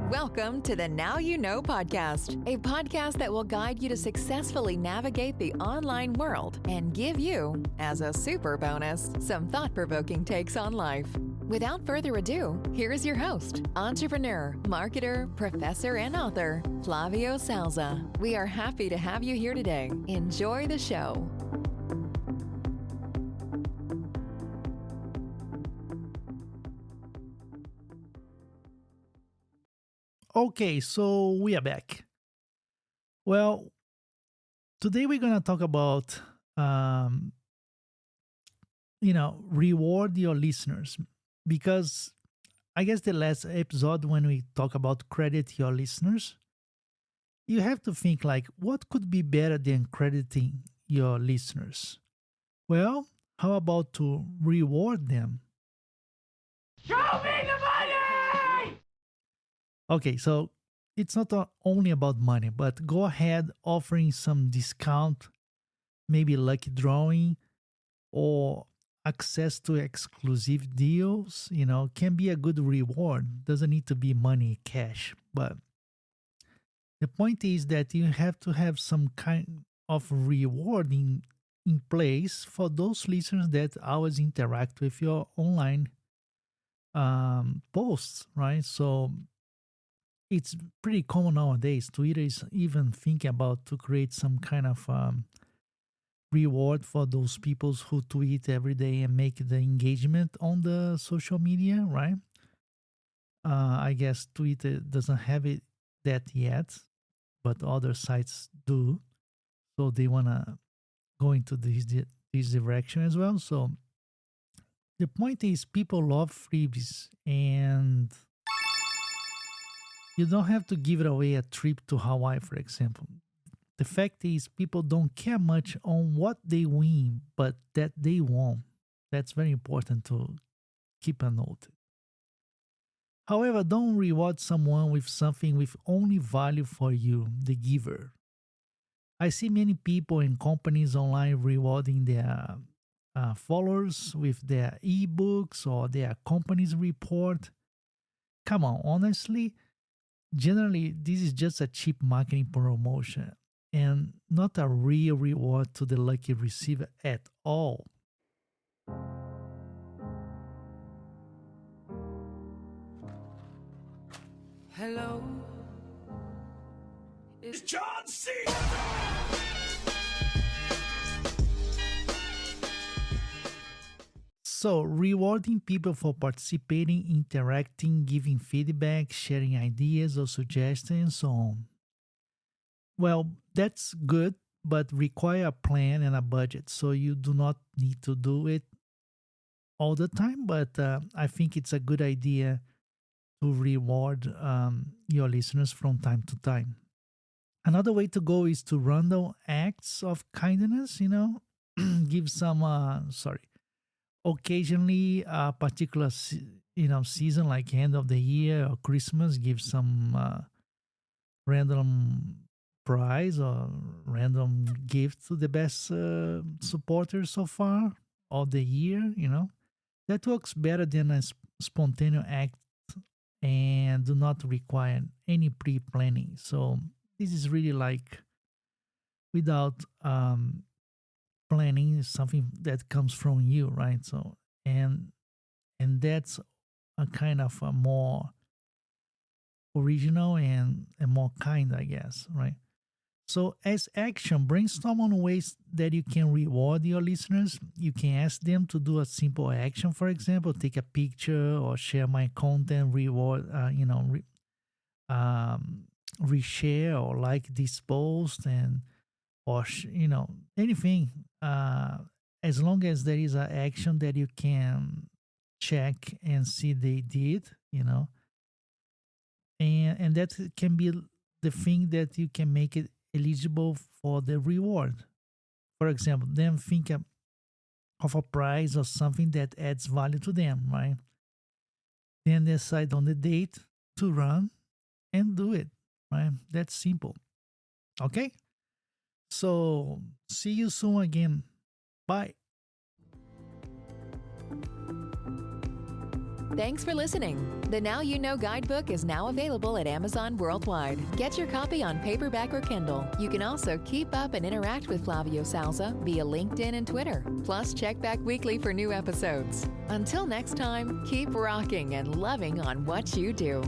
Welcome to the Now You Know podcast, a podcast that will guide you to successfully navigate the online world and give you, as a super bonus, some thought-provoking takes on life. Without further ado, here is your host, entrepreneur, marketer, professor, and author, Flavio Salza. We are happy to have you here today. Enjoy the show. Okay, so we are back. Well, today we're gonna talk about, um, reward your listeners because I guess the last episode when we talk about credit your listeners, you have to think like, what could be better than crediting your listeners? Well, how about to reward them? Show me the money! Okay, so it's not only about money, but go ahead offering some discount, maybe lucky drawing or access to exclusive deals, can be a good reward. Doesn't need to be money, cash. But the point is that you have to have some kind of reward in place for those listeners that always interact with your online posts, right? So it's pretty common nowadays. Twitter is even thinking about to create some kind of reward for those people who tweet every day and make the engagement on the social media, right? I guess Twitter doesn't have it that yet, but other sites do. So they wanna go into this direction as well. So the point is, people love freebies, and you don't have to give it away a trip to Hawaii, for example. The fact is, people don't care much on what they win, but that they won. That's very important to keep a note. However, don't reward someone with something with only value for you, the giver. I see many people and companies online rewarding their followers with their ebooks or their company's report. Come on, honestly, generally, this is just a cheap marketing promotion and not a real reward to the lucky receiver at all. Hello, it's John C. So, rewarding people for participating, interacting, giving feedback, sharing ideas or suggestions, and so on. Well, that's good, but require a plan and a budget. So, you do not need to do it all the time, but I think it's a good idea to reward your listeners from time to time. Another way to go is to random acts of kindness, give some, occasionally a particular, season like end of the year or Christmas, give some random prize or random gift to the best supporters so far of the year. That works better than a spontaneous act and do not require any pre-planning. So this is really like without planning, something that comes from you, right? So and that's a kind of a more original and more kind, I guess, right? So, as action, brainstorm on ways that you can reward your listeners. You can ask them to do a simple action, for example, take a picture or share my content, reshare or like this post, and or anything. As long as there is an action that you can check and see they did, and that can be the thing that you can make it eligible for the reward. For example, then think of a prize or something that adds value to them, right? Then decide on the date to run and do it, right? That's simple. Okay? So, see you soon again. Bye. Thanks for listening. The Now You Know guidebook is now available at Amazon worldwide. Get your copy on paperback or Kindle. You can also keep up and interact with Flavio Salza via LinkedIn and Twitter. Plus, check back weekly for new episodes. Until next time, keep rocking and loving on what you do.